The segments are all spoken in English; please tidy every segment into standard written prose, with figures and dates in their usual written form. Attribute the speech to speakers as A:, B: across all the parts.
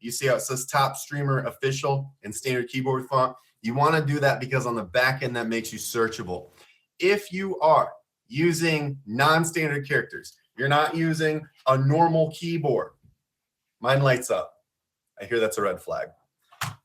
A: You see how it says Top Streamer Official in standard keyboard font? You want to do that because on the back end, that makes you searchable. If you are using non-standard characters, you're not using a normal keyboard. Mine lights up. I hear that's a red flag.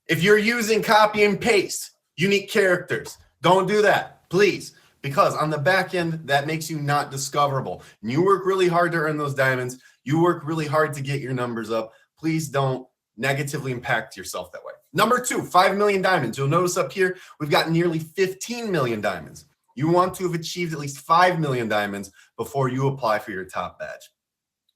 A: If you're using copy and paste, unique characters, don't do that, please. Because on the back end, that makes you not discoverable. And you work really hard to earn those diamonds. You work really hard to get your numbers up. Please don't negatively impact yourself that way. Number 2, 5 million diamonds. You'll notice up here, we've got nearly 15 million diamonds. You want to have achieved at least 5 million diamonds before you apply for your top badge.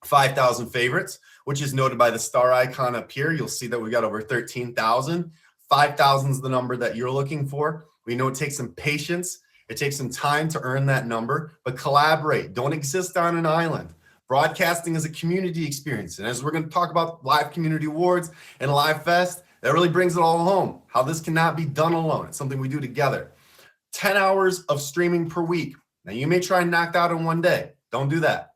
A: 5,000 favorites, which is noted by the star icon up here. You'll see that we got over 13,000. 5,000 is the number that you're looking for. We know it takes some patience. It takes some time to earn that number, but collaborate. Don't exist on an island. Broadcasting is a community experience. And as we're going to talk about live community awards and Live Fest, that really brings it all home. How this cannot be done alone. It's something we do together. 10 hours of streaming per week. Now you may try and knock out in one day. Don't do that.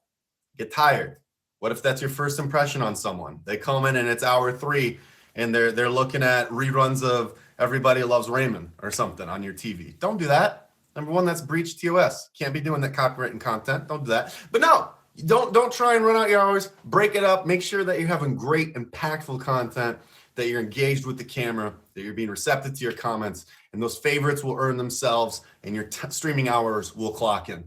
A: Get tired. What if that's your first impression on someone? They come in and it's hour 3 and they're looking at reruns of Everybody Loves Raymond or something on your TV. Don't do that. Number 1, that's breach TOS. Can't be doing that copywritten content. Don't do that. But no, don't try and run out your hours. Break it up. Make sure that you're having great, impactful content, that you're engaged with the camera, that you're being receptive to your comments, and those favorites will earn themselves, and your streaming hours will clock in.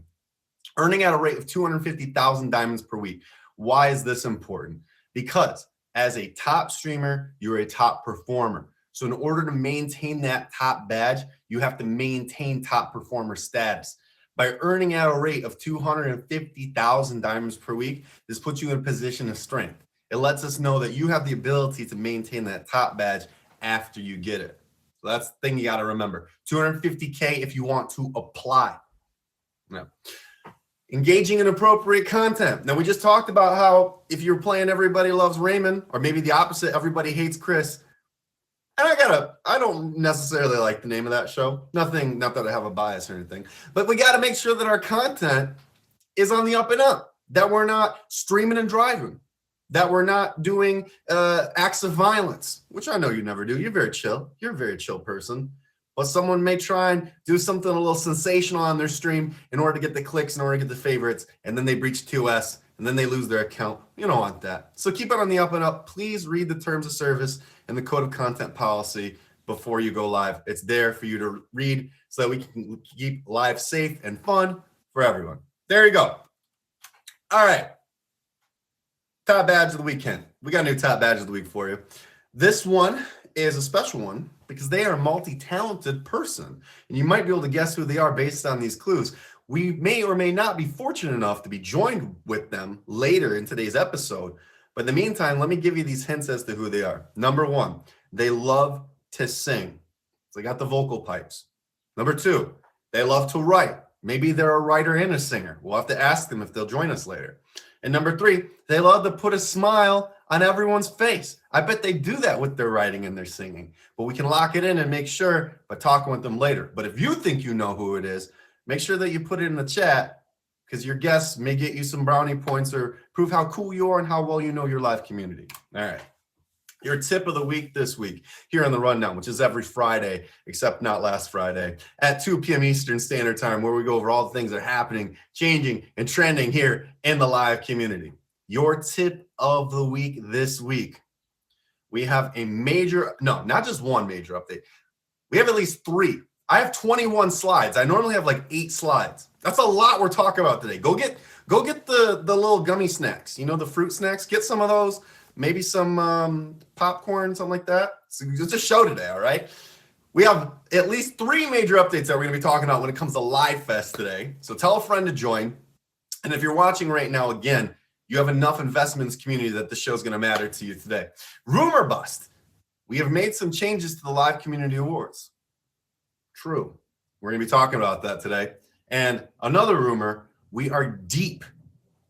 A: Earning at a rate of 250,000 diamonds per week. Why is this important? Because as a top streamer, you're a top performer. So in order to maintain that top badge, you have to maintain top performer status. By earning at a rate of 250,000 diamonds per week, this puts you in a position of strength. It lets us know that you have the ability to maintain that top badge after you get it. So that's the thing you got to remember. 250K if you want to apply. Now, engaging in appropriate content. Now, we just talked about how if you're playing Everybody Loves Raymond, or maybe the opposite, Everybody Hates Chris, and I don't necessarily like the name of that show. Not that I have a bias or anything, but we got to make sure that our content is on the up and up, that we're not streaming and driving, that we're not doing acts of violence, which I know you never do. You're very chill. You're a very chill person. But someone may try and do something a little sensational on their stream in order to get the clicks, in order to get the favorites, and then they breach TOS, and then they lose their account. You don't want that. So keep it on the up and up. Please read the terms of service and the code of content policy before you go live. It's there for you to read so that we can keep live safe and fun for everyone. There you go. All right. Top badge of the weekend. We got a new top badge of the week for you. This one is a special one because they are a multi-talented person. And you might be able to guess who they are based on these clues. We may or may not be fortunate enough to be joined with them later in today's episode. But in the meantime, let me give you these hints as to who they are. Number 1, they love to sing. So they got the vocal pipes. Number 2, they love to write. Maybe they're a writer and a singer. We'll have to ask them if they'll join us later. And number 3, they love to put a smile on everyone's face. I bet they do that with their writing and their singing. But we can lock it in and make sure by talking with them later. But if you think you know who it is, make sure that you put it in the chat because your guess may get you some brownie points or prove how cool you are and how well you know your live community. All right. Your tip of the week this week here on The Rundown, which is every Friday, except not last Friday, at 2 p.m. Eastern Standard Time, where we go over all the things that are happening, changing, and trending here in the live community. Your tip of the week this week. We have a major, no, not just one major update. We have at least 3. I have 21 slides. I normally have like 8 slides. That's a lot we're talking about today. Go get the little gummy snacks. You know, the fruit snacks. Get some of those. Maybe some popcorn, something like that. So it's a show today, all right? We have at least 3 major updates that we're going to be talking about when it comes to Live Fest today. So tell a friend to join. And if you're watching right now, again, you have enough investments community that the show's going to matter to you today. Rumor bust. We have made some changes to the Live Community Awards. True. We're going to be talking about that today. And another rumor, we are deep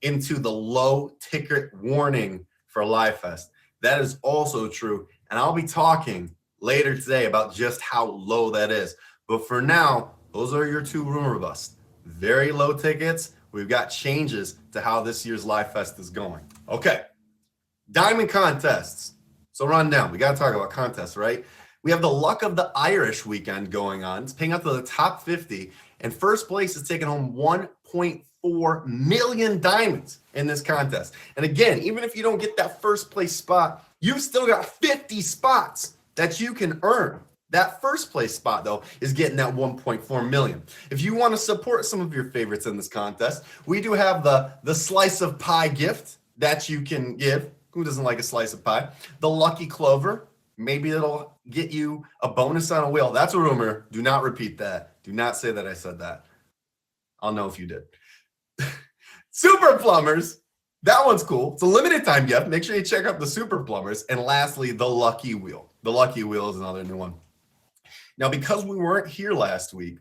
A: into the low ticket warning for Live Fest. That is also true. And I'll be talking later today about just how low that is. But for now, those are your 2 rumor busts. Very low tickets. We've got changes to how this year's Live Fest is going. Okay. Diamond contests. So run down. We got to talk about contests, right? We have the Luck of the Irish weekend going on. It's paying out to the top 50. And first place is taking home 1.4 million diamonds in this contest. And again, even if you don't get that first place spot, you've still got 50 spots that you can earn. That first place spot, though, is getting that 1.4 million. If you want to support some of your favorites in this contest, we do have the slice of pie gift that you can give. Who doesn't like a slice of pie? The Lucky Clover. Maybe it'll get you a bonus on a wheel. That's a rumor. Do not repeat that. Do not say that I said that. I'll know if you did. Super Plumbers. That one's cool. It's a limited time gift. Make sure you check out the Super Plumbers. And lastly, the Lucky Wheel. The Lucky Wheel is another new one. Now, because we weren't here last week,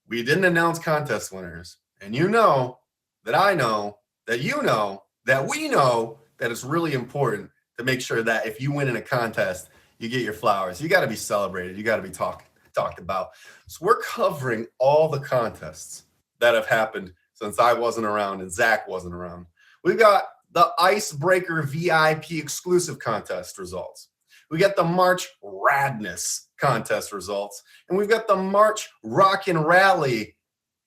A: we didn't announce contest winners. And you know that I know that you know that we know that it's really important to make sure that if you win in a contest, you get your flowers. You got to be celebrated. You got to be talked about. So we're covering all the contests that have happened since I wasn't around and Zach wasn't around. We've got the Icebreaker VIP exclusive contest results. We got the March Radness contest results. And we've got the March Rock and Rally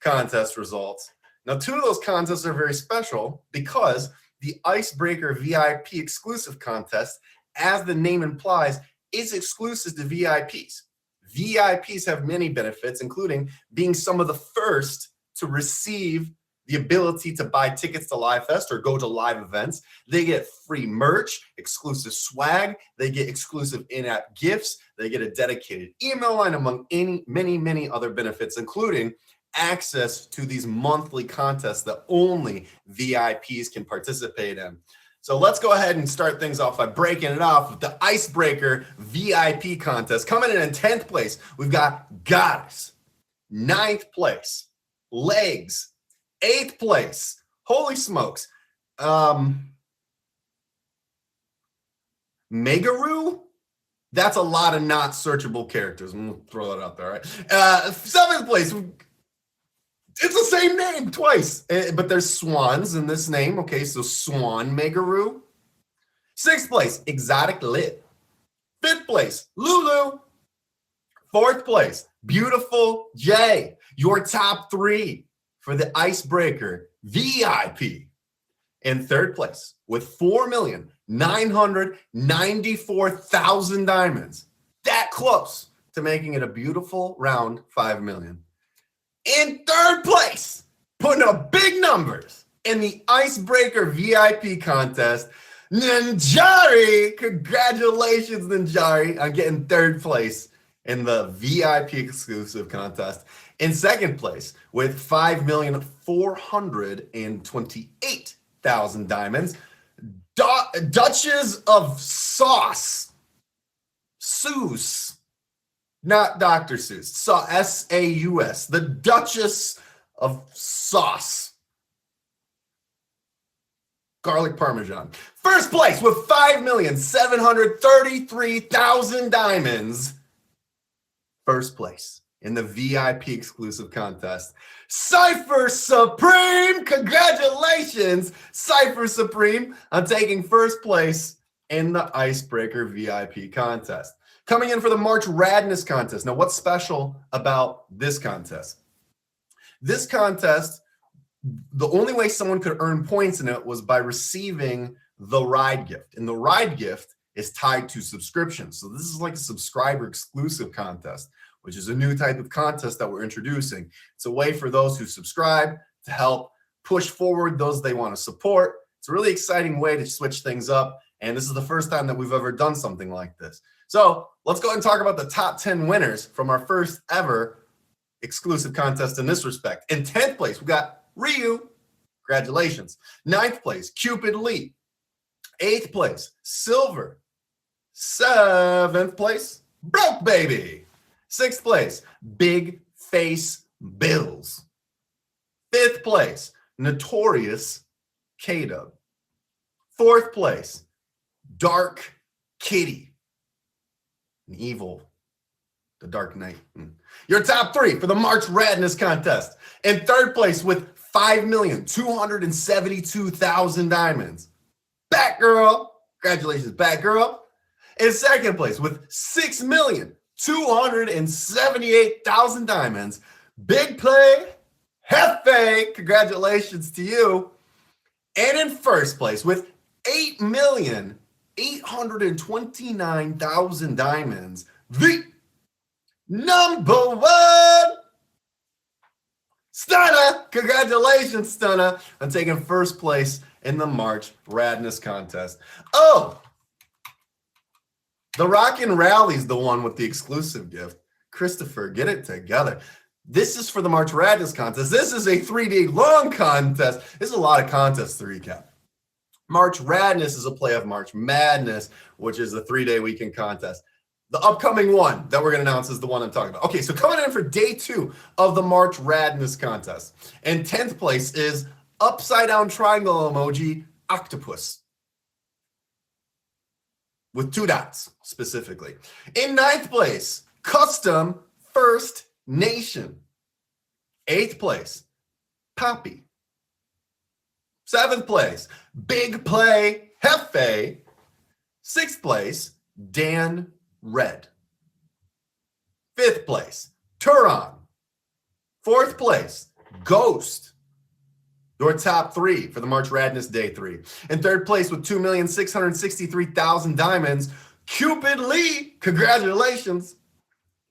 A: contest results. Now, two of those contests are very special because the Icebreaker VIP exclusive contest, as the name implies, is exclusive to VIPs. VIPs have many benefits, including being some of the first to receive the ability to buy tickets to Live Fest or go to live events. They get free merch, exclusive swag. They get exclusive in-app gifts. They get a dedicated email line, among many other benefits, including access to these monthly contests that only VIPs can participate in. So let's go ahead and start things off by breaking it off with the Icebreaker VIP contest. Coming in 10th place, we've got Goddess. 9th place, Legs. 8th place, holy smokes, Megaroo? That's a lot of not searchable characters. I'm going to throw that out there, right? 7th place, it's the same name twice, but there's swans in this name. Okay, so Swan Megaroo. 6th place, Exotic Lit. 5th place, Lulu. 4th place, Beautiful J. Your top 3 for the Icebreaker VIP. In 3rd place with 4,994,000 diamonds. That close to making it a beautiful round 5 million. In 3rd place, putting up big numbers in the Icebreaker VIP contest, Ninjari. Congratulations, Ninjari, on getting 3rd place in the VIP exclusive contest. In 2nd place with 5,428,000 diamonds, Duchess of Sauce, Seuss, not Dr. Seuss, S-A-U-S, the Duchess of Sauce, garlic parmesan. 1st place with 5,733,000 diamonds, 1st place in the VIP exclusive contest, Cypher Supreme. Congratulations, Cypher Supreme, on taking 1st place in the Icebreaker VIP contest. Coming in for the March Radness contest. Now, what's special about this contest? This contest, the only way someone could earn points in it was by receiving the ride gift. And the ride gift is tied to subscriptions. So this is like a subscriber exclusive contest, which is a new type of contest that we're introducing. It's a way for those who subscribe to help push forward those they want to support. It's a really exciting way to switch things up. And this is the first time that we've ever done something like this. So let's go ahead and talk about the top 10 winners from our first ever exclusive contest in this respect. In 10th place, we got Ryu. Congratulations. 9th place, Cupid Lee. 8th place, Silver. 7th place, Broke Baby. 6th place, Big Face Bills. 5th place, Notorious K-Dub. 4th place, Dark Kitty. An evil, the Dark Knight. Your top 3 for the March Radness contest. In 3rd place with 5,272,000 diamonds, Batgirl. Congratulations, Batgirl. In second place with 6,278,000 diamonds, Big Play Hefe. Congratulations to you. And in first place with 8,829,000 diamonds, the number one Stunna. Congratulations, Stunna, on taking first place in the March Radness contest. Oh, the Rockin' Rally's the one with the exclusive gift. Christopher, get it together. This is for the March Radness contest. This is a 3-day long contest. This is a lot of contests to recap. March Radness is a play of March Madness, which is a 3-day weekend contest. The upcoming one that we're going to announce is the one I'm talking about. Okay, so coming in for day 2 of the March Radness contest. In 10th place is upside down triangle emoji octopus with 2 dots specifically. In 9th place, custom First Nation. 8th place, Poppy. 7th place, Big Play Hefe. 6th place, Dan Red. 5th place, Turon. 4th place, Ghost. Your top 3 for the March Radness Day 3. In 3rd place with 2,663,000 diamonds, Cupid Lee. Congratulations.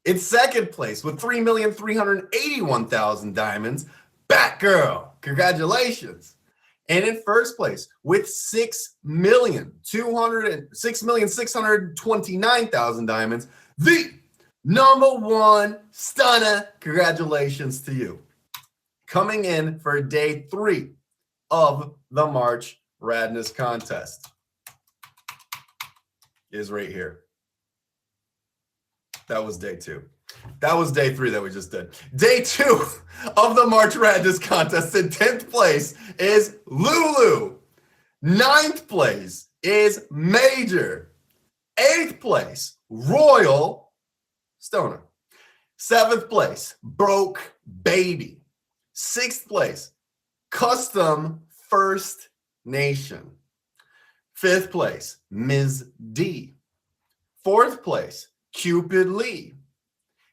A: In 2nd place with 3,381,000 diamonds, Batgirl. Congratulations. And in 1st place with 6,629,000 diamonds, the number one Stunna. Congratulations to you. Coming in for day 3 of the March Radness contest is right here. That was day 2. That was day 3 that we just did. Day 2 of the March Radness contest in 10th place is Lulu. 9th place is Major. 8th place, Royal Stoner. 7th place, Broke Baby. 6th place, Custom First Nation. 5th place, Ms. D. 4th place, Cupid Lee.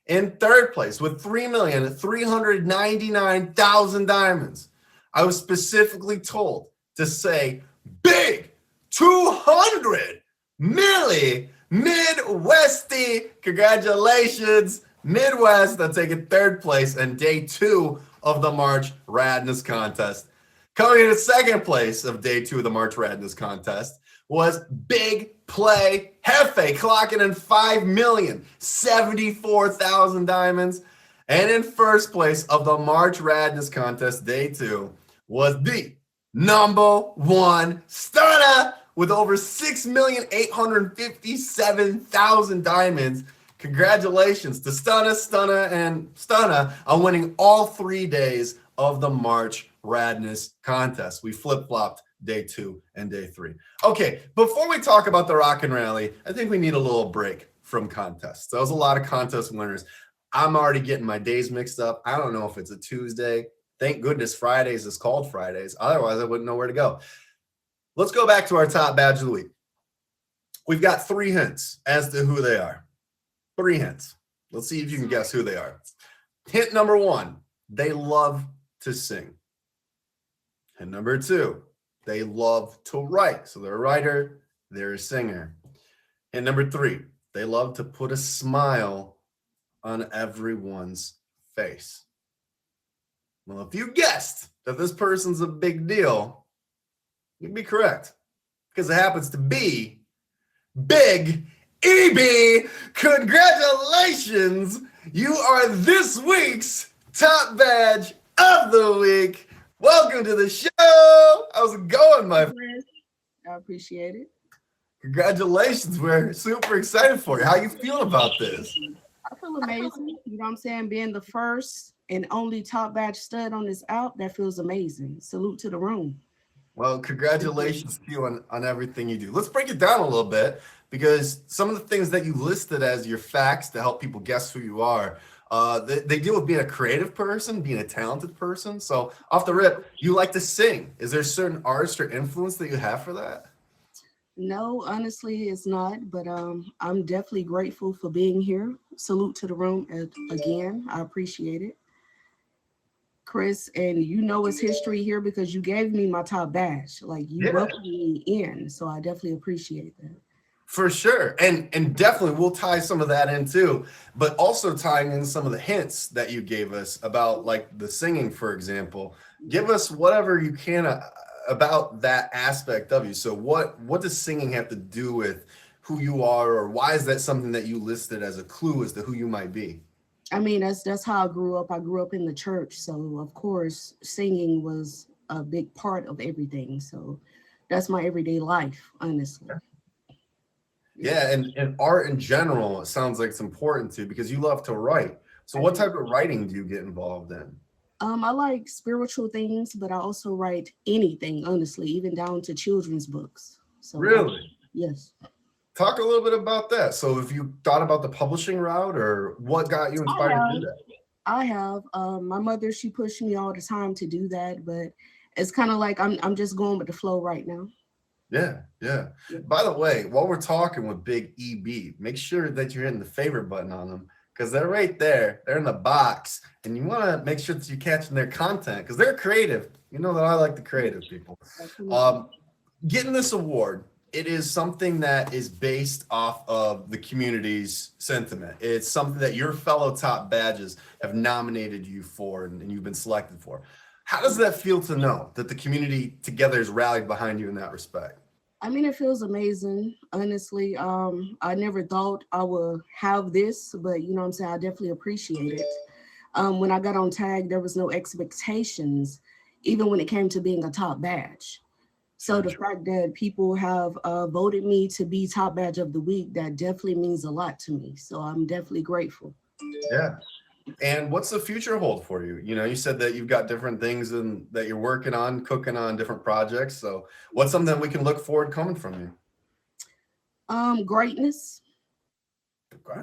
A: In 3rd place with 3,399,000 diamonds, I was specifically told to say big 200 milli Midwesty. Congratulations, Midwest. That's taking 3rd place in day 2 of the March Radness contest. Coming in 2nd place of day 2 of the March Radness contest was Big Play Hefe, clocking in 5,074,000 diamonds. And in 1st place of the March Radness contest, day 2, was the number one Stunna with over 6,857,000 diamonds. Congratulations to Stunna, and Stunna on winning all 3 days of the March Radness contest. We flip-flopped day 2 and day 3. Okay, before we talk about the Rockin' Rally, I think we need a little break from contests. That was a lot of contest winners. I'm already getting my days mixed up. I don't know if it's a Tuesday. Thank goodness Fridays is called Fridays. Otherwise, I wouldn't know where to go. Let's go back to our top badge of the week. We've got 3 hints as to who they are. 3 hints. Let's see if you can guess who they are. Hint number 1, they love to sing. Hint number 2, they love to write. So they're a writer, they're a singer. And number 3, they love to put a smile on everyone's face. Well, if you guessed that this person's a big deal, you'd be correct. Because it happens to be Big EB. Congratulations. You are this week's top badge of the week. Welcome to the show. How's it going, my friend?
B: I appreciate it.
A: Congratulations. We're super excited for you. How you feeling about this?
B: I feel amazing. You know what I'm saying? Being the first and only top badge stud on this out, that feels amazing. Salute to the room.
A: Well, congratulations to you on everything you do. Let's break it down a little bit, because some of the things that you listed as your facts to help people guess who you are, they deal with being a creative person, being a talented person. So off the rip, you like to sing. Is there a certain artist or influence that you have for that?
B: No, honestly, it's not. But I'm definitely grateful for being here. Salute to the room again. I appreciate it, Chris. And you know it's history here because you gave me my top badge. Like you
A: Yeah.
B: welcomed me in, so I definitely appreciate that.
A: For sure. And definitely we'll tie some of that in too, but also tying in some of the hints that you gave us about like the singing, for example. Give us whatever you can about that aspect of you. So what does singing have to do with who you are, or why is that something that you listed as a clue as to who you might be?
B: I mean, that's how I grew up. I grew up in the church, so of course, singing was a big part of everything. So that's my everyday life, honestly. Yeah.
A: Yeah, and art in general, it sounds like it's important to because you love to write. So
B: I
A: what
B: do.
A: type of writing do you get involved in?
B: I like spiritual things, but I also write anything, honestly, even down to children's books. So
A: Really?
B: yes,
A: Talk a little bit about that. So, if you thought about the publishing route, or what got you
B: I
A: inspired to do
B: have.
A: that?
B: I have. My mother, she pushed me all the time to do that, but it's kind of like I'm just going with the flow right now.
A: Yeah, yeah.
B: Yeah.
A: By the way, while we're talking with Big EB, make sure that you're hitting the favorite button on them because they're right there. They're in the box, and you want to make sure that you're catching their content because they're creative. You know that I like the creative people.
B: Absolutely.
A: Um, Getting this award, it is something that is based off of the community's sentiment. It's something that your fellow top badges have nominated you for and you've been selected for. How does that feel to know that the community together is rallied behind you in that respect?
B: I mean, it feels amazing, honestly. I never thought I would have this, but you know what I'm saying? I definitely appreciate it. When I got on tag, there was no expectations, even when it came to being a top badge. So
A: Sure,
B: the
A: sure.
B: fact that people have voted me to be top badge of the week, that definitely means a lot to me. So I'm definitely grateful.
A: Yeah. And what's the future hold for you? You know, you said that you've got different things and that you're working on, cooking on different projects. So what's something that we can look forward coming from you?
B: Greatness,
A: Okay.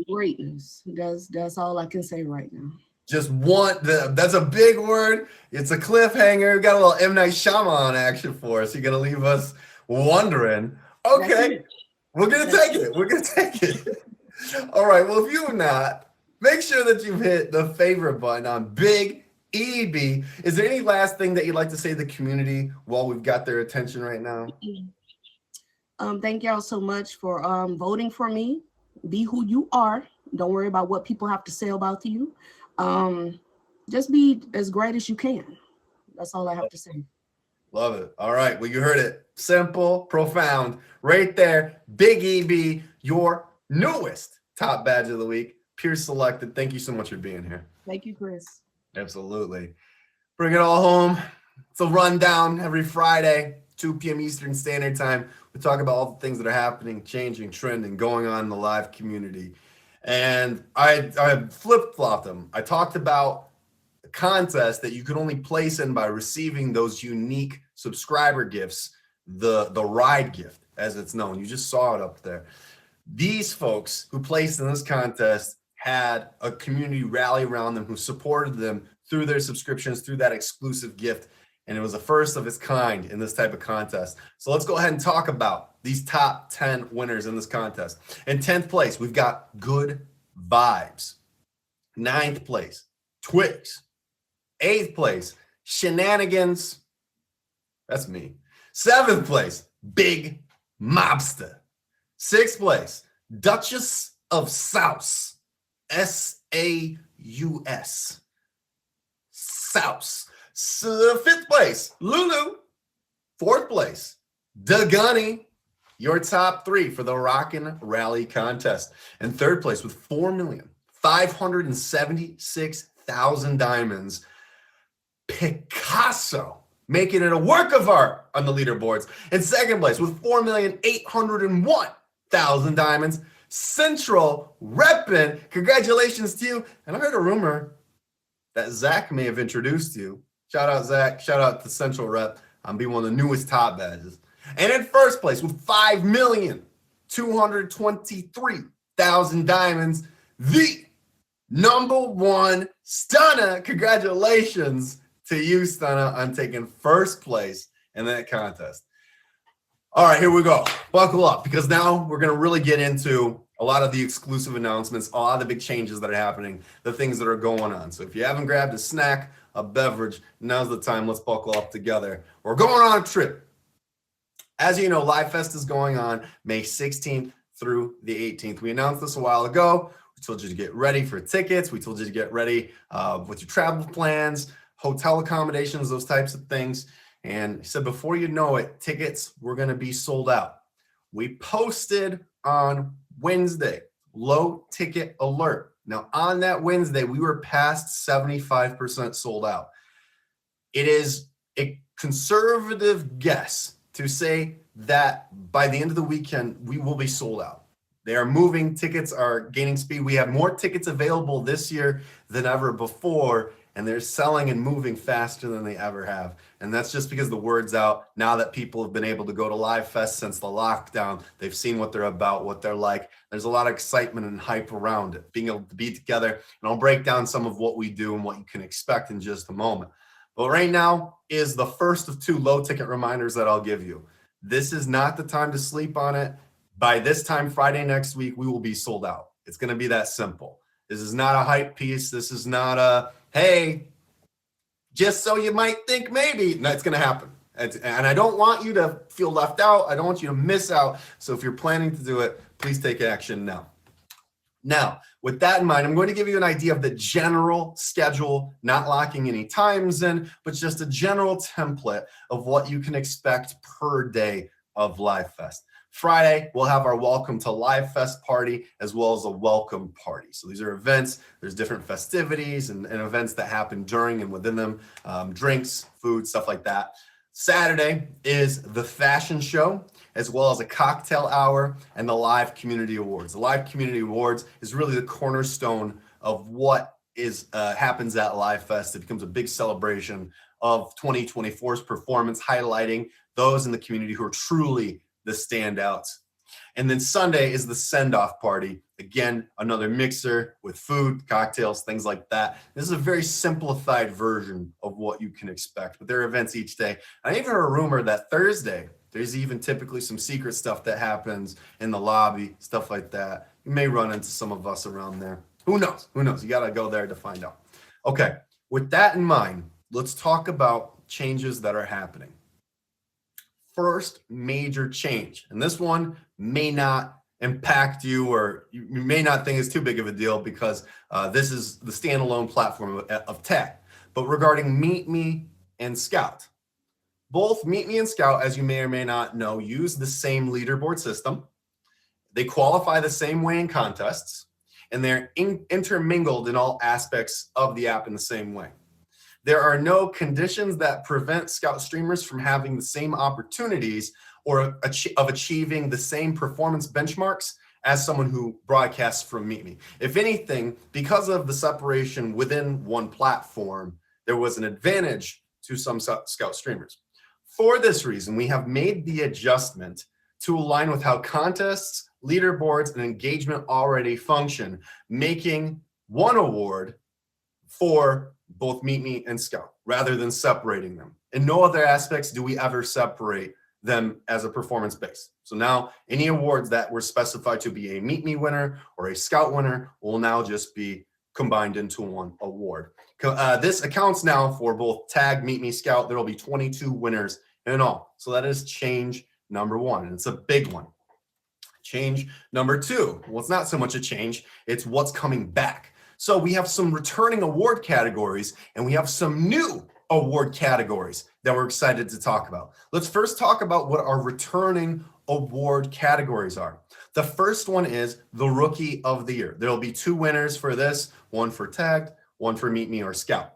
B: greatness. That's all I can say right now.
A: Just want that's a big word. It's a cliffhanger. We got a little M. Night Shyamalan action for us. You're gonna leave us wondering.
B: That's
A: Okay,
B: it.
A: we're gonna
B: That's
A: take
B: it.
A: it. We're gonna take it. All right. Well, if you've not, make sure that you've hit the favorite button on Big EB. Is there any last thing that you'd like to say to the community while we've got their attention right now?
B: Thank y'all so much for voting for me. Be who you are. Don't worry about what people have to say about you. Um, just be as great as you can. That's all I have to say.
A: Love it. All right. Well, you heard it. Simple, profound. Right there. Big EB, your newest top badge of the week. Peer selected. Thank you so much for being here.
B: Thank you, Chris.
A: Absolutely. Bring it all home. It's a rundown every Friday, 2 p.m. Eastern Standard Time. We talk about all the things that are happening, changing, trending, going on in the live community. And I flip-flopped them. I talked about a contest that you could only place in by receiving those unique subscriber gifts, the ride gift, as it's known. You just saw it up there. These folks who placed in this contest had a community rally around them who supported them through their subscriptions, through that exclusive gift. And it was the first of its kind in this type of contest. So let's go ahead and talk about these top 10 winners in this contest. In 10th place, we've got Good Vibes. 9th place, Twigs. 8th place, Shenanigans. That's me. 7th place, Big Mobster. 6th place, Duchess of Saus. Saus. Saus. 5th place, Lulu. 4th place, Dagani. Your top 3 for the Rockin' Rally contest. And 3rd place with 4,576,000 diamonds, Picasso, making it a work of art on the leaderboards. In 2nd place with 4,801,000 diamonds, Central Reppin'. Congratulations to you. And I heard a rumor that Zach may have introduced you. Shout out, Zach. Shout out to Central Rep on being one of the newest top badges. And in 1st place with 5,223,000 diamonds, the #1 Stunna. Congratulations to you, Stunna, on taking 1st place in that contest. All right, here we go. Buckle up, because now we're going to really get into a lot of the exclusive announcements, a lot of the big changes that are happening, the things that are going on. So if you haven't grabbed a snack, a beverage, now's the time. Let's buckle up together. We're going on a trip. As you know, Live Fest is going on May 16th through the 18th. We announced this a while ago. We told you to get ready for tickets. We told you to get ready with your travel plans, hotel accommodations, those types of things. And he said, before you know it, tickets were going to be sold out. We posted on Wednesday, low ticket alert. Now, on that Wednesday, we were past 75% sold out. It is a conservative guess to say that by the end of the weekend, we will be sold out. They are moving. Tickets are gaining speed. We have more tickets available this year than ever before, and they're selling and moving faster than they ever have. And that's just because the word's out. Now that people have been able to go to Live Fest since the lockdown, they've seen what they're about, what they're like. There's a lot of excitement and hype around it, being able to be together. And I'll break down some of what we do and what you can expect in just a moment. But right now is the first of two low ticket reminders that I'll give you. This is not the time to sleep on it. By this time, Friday next week, we will be sold out. It's going to be that simple. This is not a hype piece. This is not a, hey, just so you might think maybe. No, it's going to happen. And I don't want you to feel left out. I don't want you to miss out. So if you're planning to do it, please take action now. Now, with that in mind, I'm going to give you an idea of the general schedule, not locking any times in, but just a general template of what you can expect per day of Live Fest. Friday, we'll have our welcome to Live Fest party as well as a welcome party. So these are events, there's different festivities and events that happen during and within them, drinks, food, stuff like that. Saturday is the fashion show, as well as a cocktail hour and the Live Community Awards. The Live Community Awards is really the cornerstone of what happens at Live Fest. It becomes a big celebration of 2024's performance, highlighting those in the community who are truly the standouts. And then Sunday is the send-off party. Again, another mixer with food, cocktails, things like that. This is a very simplified version of what you can expect, but there are events each day. I even heard a rumor that Thursday, there's even typically some secret stuff that happens in the lobby, stuff like that. You may run into some of us around there. Who knows? Who knows? You got to go there to find out. Okay, with that in mind, let's talk about changes that are happening. First major change, and this one may not impact you, or you may not think it's too big of a deal because this is the standalone platform of Tag. But regarding Meet Me and Scout, both Meet Me and Scout, as you may or may not know, use the same leaderboard system. They qualify the same way in contests, and they're intermingled in all aspects of the app in the same way. There are no conditions that prevent Scout streamers from having the same opportunities or of achieving the same performance benchmarks as someone who broadcasts from Meet Me. If anything, because of the separation within one platform, there was an advantage to some Scout streamers. For this reason, we have made the adjustment to align with how contests, leaderboards, and engagement already function, making one award for both Meet Me and Scout, rather than separating them. In no other aspects do we ever separate them as a performance base. So now any awards that were specified to be a Meet Me winner or a Scout winner will now just be combined into one award. This accounts now for both Tag, Meet Me, Scout. There will be 22 winners in all. So that is change number one, and it's a big one. Change number two, well, it's not so much a change, it's what's coming back. So we have some returning award categories, and we have some new award categories that we're excited to talk about. Let's first talk about what our returning award categories are. The first one is the Rookie of the Year. There'll be two winners for this, one for Tagged, one for Meet Me or Scout.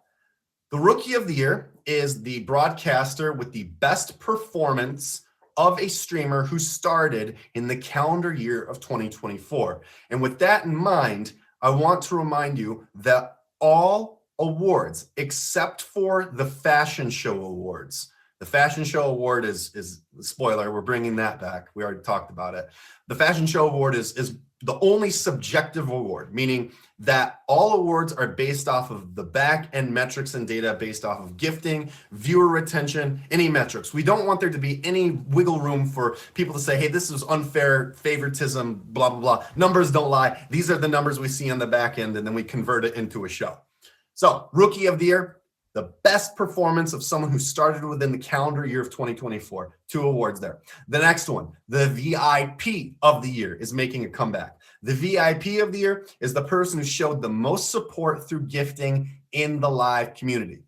A: The Rookie of the Year is the broadcaster with the best performance of a streamer who started in the calendar year of 2024. And with that in mind, I want to remind you that all awards, except for the fashion show awards, The Fashion Show Award is spoiler, we're bringing that back. We already talked about it. The Fashion Show Award is the only subjective award, meaning that all awards are based off of the back end metrics and data based off of gifting, viewer retention, any metrics. We don't want there to be any wiggle room for people to say, hey, this is unfair favoritism, blah, blah, blah. Numbers don't lie. These are the numbers we see on the back end, and then we convert it into a show. So, Rookie of the Year, the best performance of someone who started within the calendar year of 2024. 2 awards there. The next one, the VIP of the year, is making a comeback. The VIP of the year is the person who showed the most support through gifting in the live community.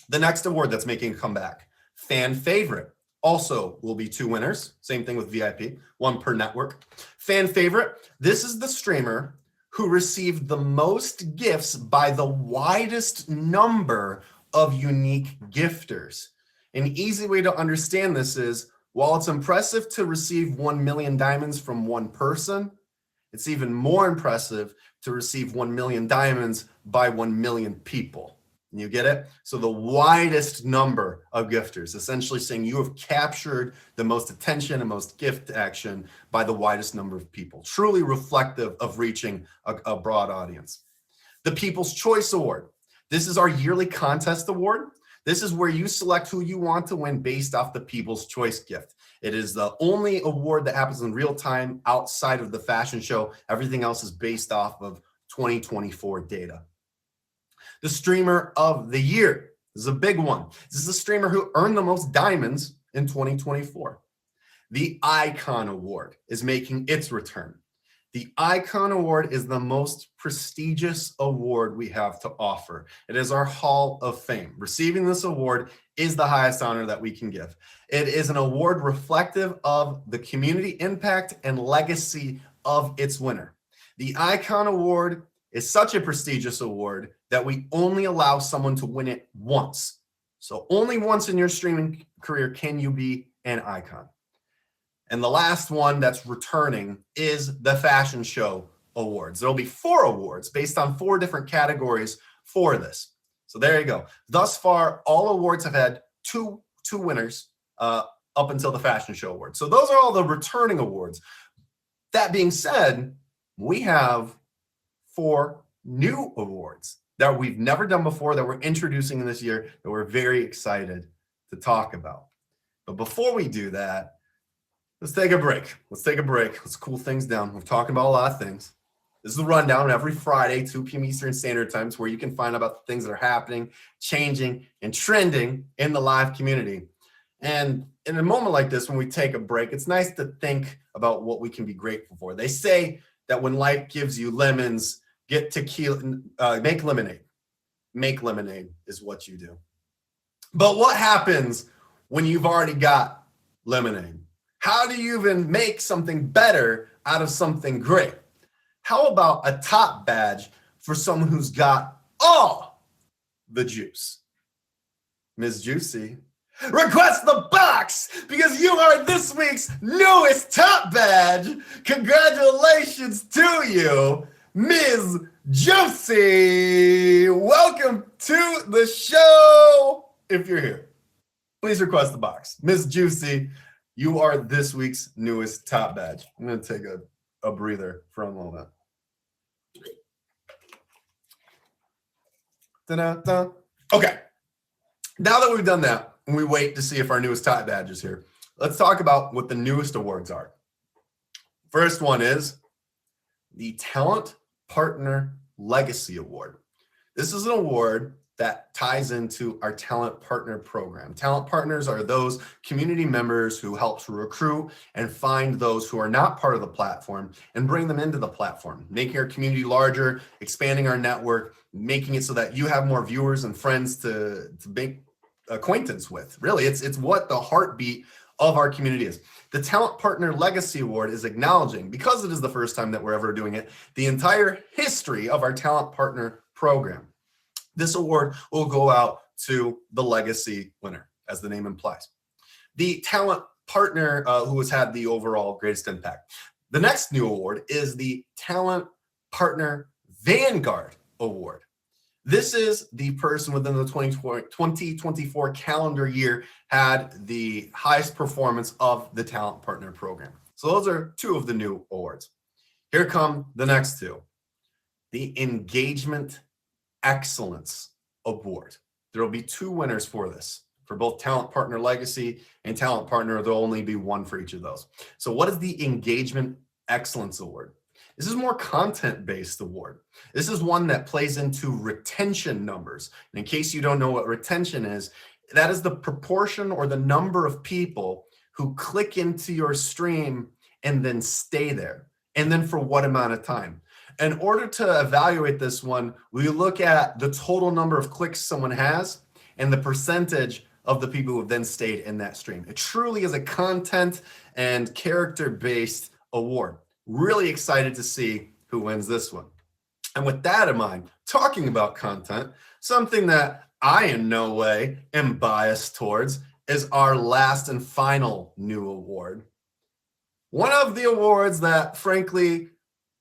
A: The next award that's making a comeback, Fan Favorite, also will be 2 winners. Same thing with VIP, 1 per network. Fan Favorite, this is the streamer who received the most gifts by the widest number of unique gifters. An easy way to understand this is, while it's impressive to receive 1 million diamonds from one person, it's even more impressive to receive 1 million diamonds by 1 million people. You get it? So the widest number of gifters, essentially saying you have captured the most attention and most gift action by the widest number of people. Truly reflective of reaching a broad audience. The People's Choice Award. This is our yearly contest award. This is where you select who you want to win based off the People's Choice gift. It is the only award that happens in real time outside of the fashion show. Everything else is based off of 2024 data. The Streamer of the Year. This is a big one. This is the streamer who earned the most diamonds in 2024. The Icon Award is making its return. The Icon Award is the most prestigious award we have to offer. It is our Hall of Fame. Receiving this award is the highest honor that we can give. It is an award reflective of the community impact and legacy of its winner. The Icon Award is such a prestigious award that we only allow someone to win it once. So only once in your streaming career can you be an icon. And the last one that's returning is the Fashion Show Awards. There'll be 4 awards based on 4 different categories for this. So there you go. Thus far, all awards have had two winners up until the Fashion Show Awards. So those are all the returning awards. That being said, we have 4 new awards that we've never done before that we're introducing this year that we're very excited to talk about. But before we do that, let's take a break. Let's cool things down. We're talking about a lot of things. This is the rundown every Friday, 2 p.m. Eastern Standard Times, where you can find out about the things that are happening, changing, and trending in the live community. And in a moment like this, when we take a break, it's nice to think about what we can be grateful for. They say that when life gives you lemons, get tequila, make lemonade. Make lemonade is what you do. But what happens when you've already got lemonade? How do you even make something better out of something great? How about a top badge for someone who's got all the juice? Ms. Juicy, request the box because you are this week's newest top badge. Congratulations to you, Ms. Juicy. Welcome to the show. If you're here, please request the box. Ms. Juicy, you are this week's newest top badge. I'm going to take a breather for a moment. Da-da-da. Okay. Now that we've done that, and we wait to see if our newest top badge is here, let's talk about what the newest awards are. First one is the Talent Partner Legacy Award. This is an award that ties into our Talent Partner program. Talent Partners are those community members who help to recruit and find those who are not part of the platform and bring them into the platform, making our community larger, expanding our network, making it so that you have more viewers and friends to make acquaintance with. Really, it's what the heartbeat of our community is. The Talent Partner Legacy Award is acknowledging, because it is the first time that we're ever doing it, the entire history of our Talent Partner program. This award will go out to the legacy winner, as the name implies. The talent partner who has had the overall greatest impact. The next new award is the Talent Partner Vanguard Award. This is the person within the 2024 calendar year had the highest performance of the Talent Partner Program. So those are two of the new awards. Here come the next two. The Engagement Excellence Award. There will be two winners for this. For both Talent Partner Legacy and Talent Partner, there'll only be one for each of those. So what is the Engagement Excellence Award? This is more content-based award. This is one that plays into retention numbers. And in case you don't know what retention is, that is the proportion or the number of people who click into your stream and then stay there. And then for what amount of time? In order to evaluate this one, we look at the total number of clicks someone has and the percentage of the people who have then stayed in that stream. It truly is a content and character-based award. Really excited to see who wins this one. And with that in mind, talking about content, something that I in no way am biased towards is our last and final new award. One of the awards that, frankly,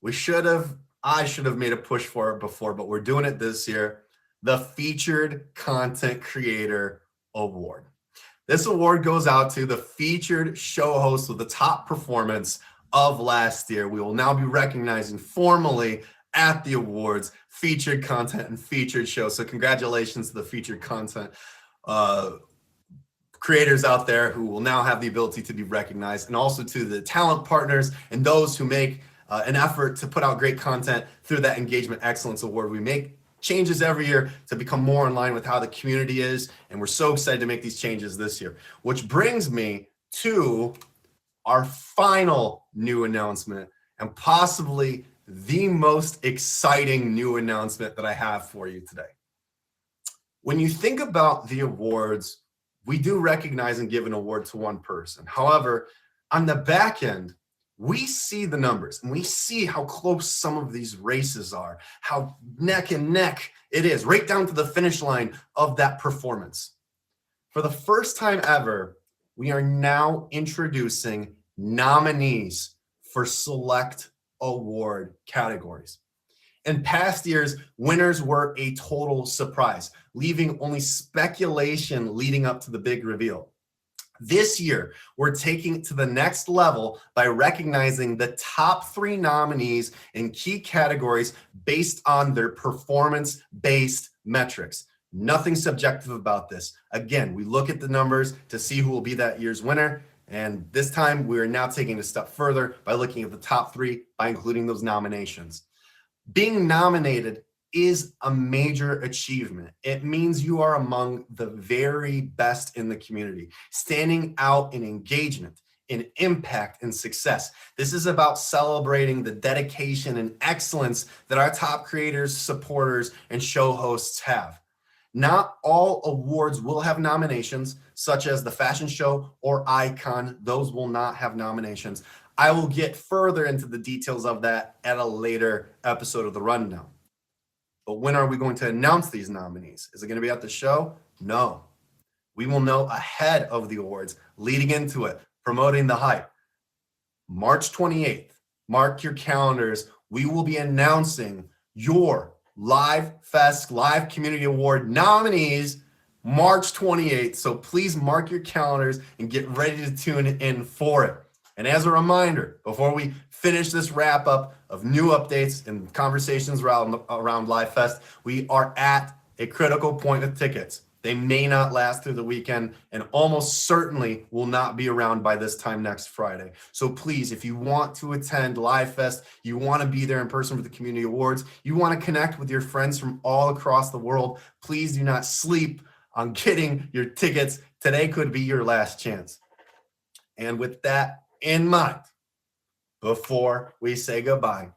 A: I should have made a push for it before, but we're doing it this year, the Featured Content Creator Award. This award goes out to the featured show host with the top performance of last year. We will now be recognizing formally at the awards featured content and featured shows. So congratulations to the featured content creators out there who will now have the ability to be recognized, and also to the talent partners and those who make an effort to put out great content through that Engagement Excellence Award. We make changes every year to become more in line with how the community is, and we're so excited to make these changes this year. Which brings me to our final new announcement, and possibly the most exciting new announcement that I have for you today. When you think about the awards, we do recognize and give an award to one person. However, on the back end, we see the numbers and we see how close some of these races are, how neck and neck it is, right down to the finish line of that performance. For the first time ever, we are now introducing nominees for select award categories. In past years, winners were a total surprise, leaving only speculation leading up to the big reveal. This year, we're taking it to the next level by recognizing the top 3 nominees in key categories based on their performance-based metrics. Nothing subjective about this. Again, we look at the numbers to see who will be that year's winner. And this time, we are now taking it a step further by looking at the top 3 by including those nominations. Being nominated is a major achievement. It means you are among the very best in the community, standing out in engagement, in impact, and success. This is about celebrating the dedication and excellence that our top creators, supporters, and show hosts have. Not all awards will have nominations, such as the fashion show or icon. Those will not have nominations. I will get further into the details of that at a later episode of the Rundown. But when are we going to announce these nominees? Is it going to be at the show? No. We will know ahead of the awards, leading into it, promoting the hype. March 28th, mark your calendars. We will be announcing your Live Fest Live Community Award nominees March 28th. So please mark your calendars and get ready to tune in for it. And as a reminder, before we finish this wrap up of new updates and conversations around Live Fest, we are at a critical point with tickets. They may not last through the weekend and almost certainly will not be around by this time next Friday. So please, if you want to attend Live Fest, you want to be there in person for the community awards, you want to connect with your friends from all across the world, please do not sleep on getting your tickets. Today could be your last chance. And with that in mind, before we say goodbye,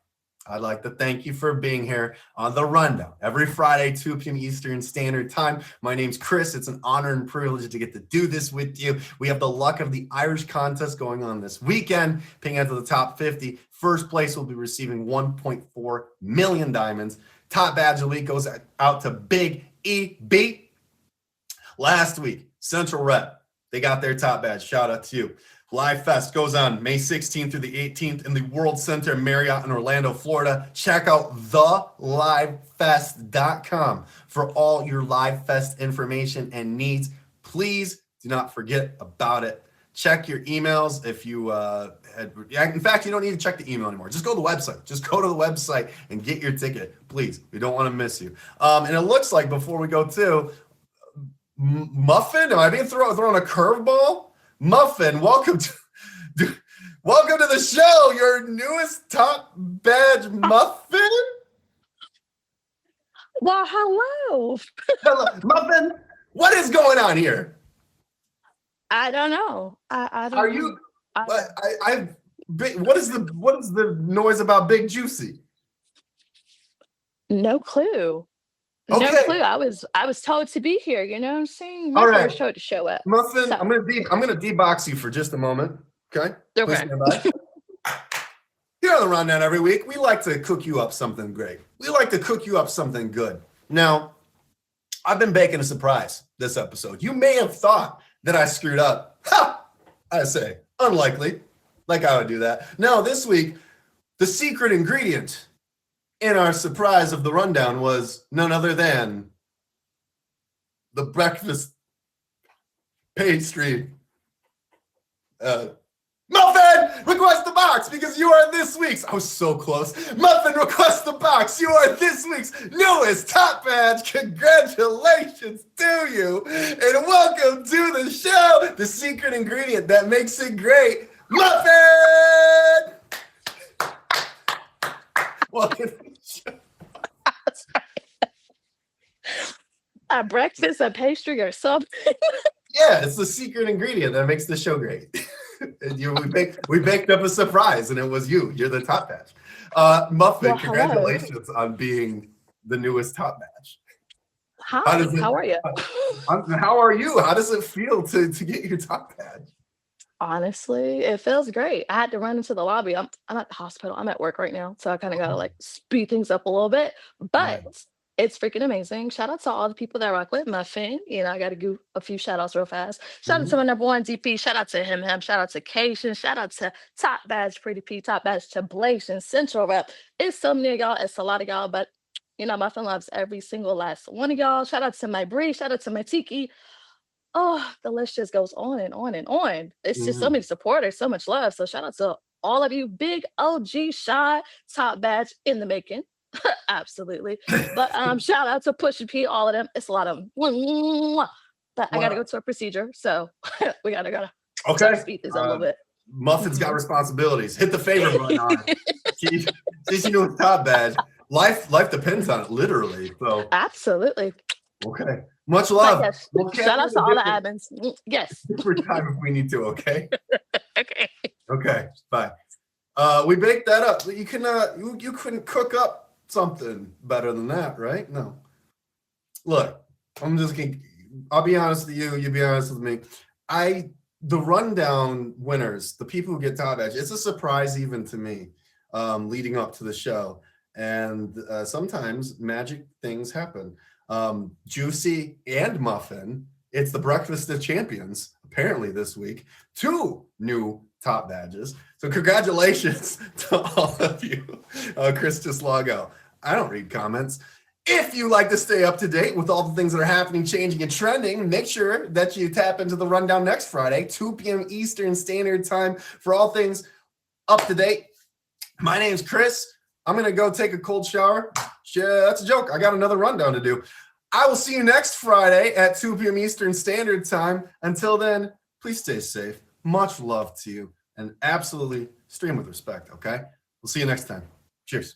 A: I'd like to thank you for being here on The Rundown every Friday, 2 p.m. Eastern Standard Time. My name's Chris. It's an honor and privilege to get to do this with you. We have the luck of the Irish contest going on this weekend, picking out to the top 50. First place will be receiving 1.4 million diamonds. Top badge of the week goes out to Big EB. Last week, Central Rep, they got their top badge. Shout out to you. Live Fest goes on May 16th through the 18th in the World Center Marriott in Orlando, Florida. Check out thelivefest.com for all your Live Fest information and needs. Please do not forget about it. Check your emails if you in fact, you don't need to check the email anymore. Just go to the website. Just go to the website and get your ticket. Please. We don't want to miss you. And it looks like before we go to Muffin, am I being thrown a curveball? Muffin, welcome to the show. Your newest top badge, Muffin.
C: Well, hello.
A: Hello, Muffin. What is going on here?
C: I don't know. I don't.
A: Are
C: know.
A: you? What is the noise about Big Juicy?
C: No clue. No
A: Okay.
C: clue. I was told to be here. You know what I'm saying?
A: All right.
C: Show to show up.
A: Muffin,
C: So-
A: I'm gonna debox you for just a moment. Okay. Please
C: Okay.
A: stand by. Here on the Rundown every week, we like to cook you up something great. We like to cook you up something good. Now, I've been baking a surprise this episode. You may have thought that I screwed up. Ha! I say, unlikely. Like I would do that. No, this week, the secret ingredient in our surprise of the rundown was none other than the breakfast pastry. Muffin, request the box because you are this week's. I was so close. Muffin, request the box. You are this week's newest top badge. Congratulations to you, and welcome to the show. The secret ingredient that makes it great, Muffin. Welcome to the show.
C: A breakfast, a pastry, or something.
A: Yeah, it's the secret ingredient that makes the show great. We baked up a surprise, and it was you. You're the top badge. Muffin,
C: Well, hello.
A: congratulations on being the newest top badge.
C: Hi.
A: does it-
C: How are you?
A: How are you? How does it feel to get your top badge?
C: Honestly, it feels great. I had to run into the lobby. I'm at the hospital. I'm at work right now, so I kind of gotta like speed things up a little bit. But it's freaking amazing. Shout out to all the people that rock with Muffin. You know, I gotta do a few shout outs real fast. Shout out to my number one DP. Shout out to him. Shout out to Cation. Shout out to Top Badge, Pretty P. Top Badge to Blation, Central Rep. It's so many of y'all. It's a lot of y'all, but you know, Muffin loves every single last one of y'all. Shout out to my Bree. Shout out to my Tiki. Oh, the list just goes on and on and on. It's just so many supporters, so much love. So shout out to all of you, big OG Shy, Top Badge in the making. Absolutely. But shout out to Pusha P, all of them. It's a lot of them. But I gotta go to a procedure, so we gotta speed this up a little bit.
A: Muffin's got responsibilities. Hit the favor button on it. She's your newest top badge. Life depends on it, literally. So
C: Absolutely.
A: okay. Much
C: But
A: love.
C: yes,
A: We'll catch
C: shout
A: you
C: out
A: at
C: to
A: a
C: all the
A: different-
C: admins. Yes.
A: different time if we need to, okay?
C: Okay.
A: Okay, bye. We baked that up. You couldn't cook up something better than that, right? No. Look, I'll be honest with you, you be honest with me. The rundown winners, the people who get top edge, it's a surprise even to me, leading up to the show. And sometimes magic things happen. Juicy and Muffin, it's the Breakfast of Champions, apparently this week. 2 new top badges. So congratulations to all of you. Chris Lago. I don't read comments. If you like to stay up to date with all the things that are happening, changing, and trending, make sure that you tap into the rundown next Friday, 2 p.m. Eastern Standard Time, for all things up to date. My name's Chris. I'm going to go take a cold shower. Yeah, that's a joke. I got another rundown to do. I will see you next Friday at 2 p.m. Eastern Standard Time. Until then, please stay safe. Much love to you. And absolutely stream with respect, okay? We'll see you next time. Cheers.